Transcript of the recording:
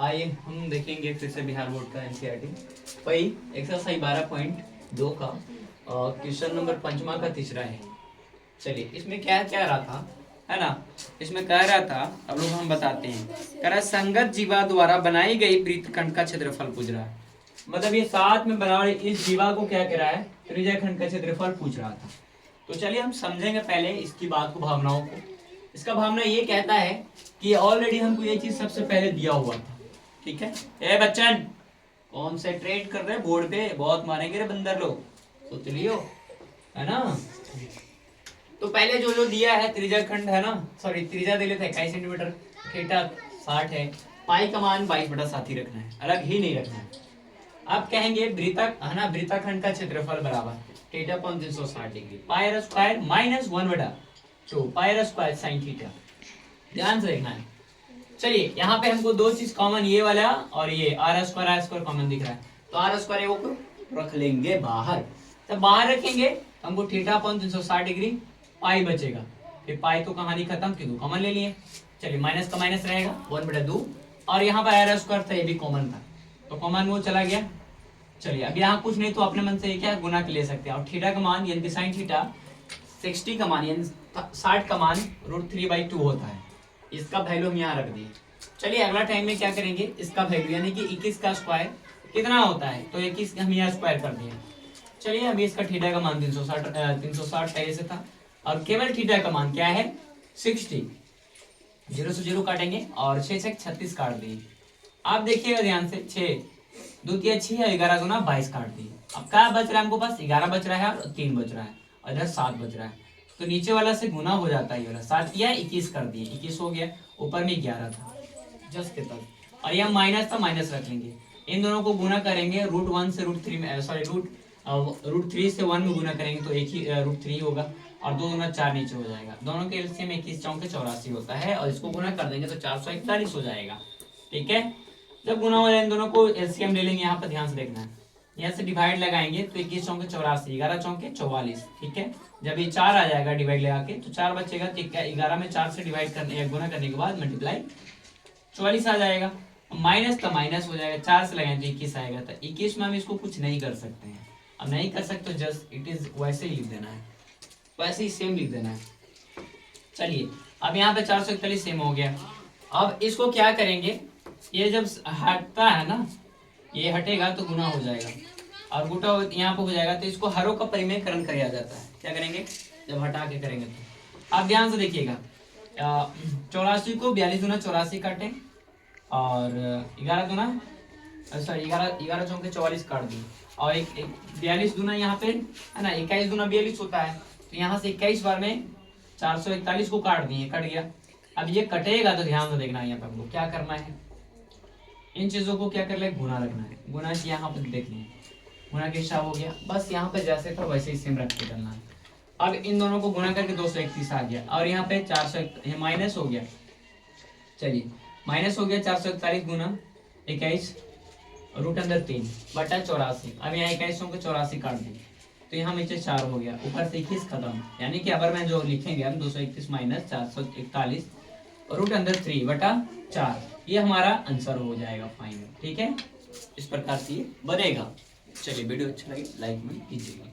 आइए हम देखेंगे फिर से बिहार बोर्ड का एनसीईआरटी वही एक्सरसाइज 12.2 का क्वेश्चन नंबर 5वां का तीसरा है। चलिए इसमें क्या क्या रहा था, है ना। इसमें कह रहा था, अब लोग हम बताते हैं। कह रहा संगत जीवा द्वारा बनाई गई वृत्तखंड का क्षेत्रफल पूछ रहा है। मतलब ये साथ में बना इस जीवा को क्या कह रहा है, त्रिज्या खंड का क्षेत्रफल पूछ रहा था। तो चलिए हम समझेंगे पहले इसकी बात को, भावनाओं को। इसका भावना ये कहता है कि ऑलरेडी हमको ये चीज सबसे पहले दिया हुआ था, ठीक है। ए बच्चन कॉन्सेंट्रेट कर रहे बोर्ड पे, बहुत मारेंगे रे बंदर लोग, सोच लियो, है ना। तो पहले जो जो दिया है त्रिज्या खंड है ना, सॉरी त्रिज्या दे लेते हैं 21 सेंटीमीटर, थीटा 60 है, पाई का मान 22/7 ही रखना है, अलग ही नहीं रखना है। अब कहेंगे वृत्तक है ना, वृत्तखंड का क्षेत्रफल बराबर थीटा कोण 360 degree, pi r square minus 1/2 pi r square sine theta. ध्यान से देखना है। चलिए यहाँ पे हमको दो चीज कॉमन, ये वाला और ये आर स्क्वायर कॉमन दिख रहा है, तो आर स्क्वायर वो रख लेंगे बाहर। तब बाहर रखेंगे हमको थीटा कोण 360 डिग्री, पाई बचेगा, फिर पाई तो कहानी खत्म की, दो कॉमन ले लिए। चलिए माइनस का माइनस रहेगा 1/2, और यहाँ पर आर स्क्वायर था, ये भी कॉमन था, तो कॉमन वो चला गया। चलिए अब यहाँ कुछ नहीं तो अपने मन से क्या गुना के ले सकते हैं, और थीटा का मान यानी साइन थीटा 60 का मान यानी 60 का मान √3/2 होता है, इसका वैल्यू हम यहाँ रख दिए। चलिए अगला टाइम में क्या करेंगे, इसका वैल्यू यानी कि 21 का स्क्वायर कितना होता है, तो 21 हम यहाँ स्क्वायर कर दिए। चलिए अभी इसका थीटा का मान 360 पहले से था, और केवल थीटा का मान क्या है 60, 0 से 0 काटेंगे और 6 से 36 काट दिए। आप देखिएगा ध्यान से, 6 2 3 6 11 गुना 22 काट दिए। अब क्या बच रहा है हमको पास, 11 बच रहा है और 3 बच रहा है, और इधर 7 बच रहा है, तो नीचे वाला से गुना हो जाता है, ये वाला 7 किया 21 कर दिए, 21 हो गया, ऊपर में 11 था जस्ट के तक, और यह माइनस था, माइनस रख लेंगे। इन दोनों को गुना करेंगे √1 से √3 में, सॉरी √3 से 1 में गुना करेंगे तो एक ही √3 होगा, और 2 गुना 4 नीचे हो जाएगा। दोनों के एलसीएम 21 चौके 84 होता है, और इसको गुना कर देंगे तो 441 हो जाएगा, ठीक है। जब गुना हो जाए इन दोनों को एलसीएम ले लेंगे, यहाँ पर ध्यान से देखना है, यहाँ से डिवाइड लगाएंगे तो 21 चौके 84, 11 चौके 44, ठीक है। जब ये 4 आ जाएगा डिवाइड लगा के तो 4 बचेगा, तो 11 में 4 से डिवाइड करने गुना करने के बाद मल्टीप्लाई 44 आ जाएगा, माइनस का माइनस हो जाएगा, 4 से लगाएंगे तो 21 आएगा, तो 21 में हम इसको कुछ नहीं कर सकते हैं। अब नहीं कर सकते तो जस्ट इट इज वैसे ही लिख देना है, वैसे ही सेम लिख देना है। चलिए अब यहाँ पे 441 सेम हो गया। अब इसको क्या करेंगे, ये जब हटता है ना, ये हटेगा तो गुना हो जाएगा, और गुटा यहाँ पे हो जाएगा, तो इसको हरों का परिमेयकरण किया जाता है। क्या करेंगे, जब हटा के करेंगे तो आप ध्यान से देखिएगा, 84 को 42 दूना 84 काटें, और 11 दूना सॉरी 11 चौके 44 काट दी, और 42 दूना यहाँ पे है ना, 21 दूना 42 होता है, तो यहाँ से 21 बार में 441 को काट दिए, कट गया। अब ये कटेगा तो ध्यान से देखना, यहाँ पे हमको क्या करना है, इन चीजों को क्या कर ले, गुना रखना है। गुना से यहाँ पे देख लें, गुना के हिसाब हो गया, बस यहाँ पे जैसे था वैसे ही सेम रख के करना है। अब इन दोनों को गुना करके 231 आ गया, और यहाँ पे 400 माइनस हो गया। चलिए माइनस हो गया, 441 गुना 21 √3 बटा 84। अब यहाँ 21 के 84 काट दी, तो यहाँ नीचे 4 हो गया, ऊपर से 21 खत्म, यानी कि अगर मैं जो लिखेंगे हम 231 माइनस 441 √3 बटा 4, ये हमारा आंसर हो जाएगा फाइनल, ठीक है। इस प्रकार से ये बनेगा। चलिए वीडियो अच्छा लगे लाइक में कीजिएगा।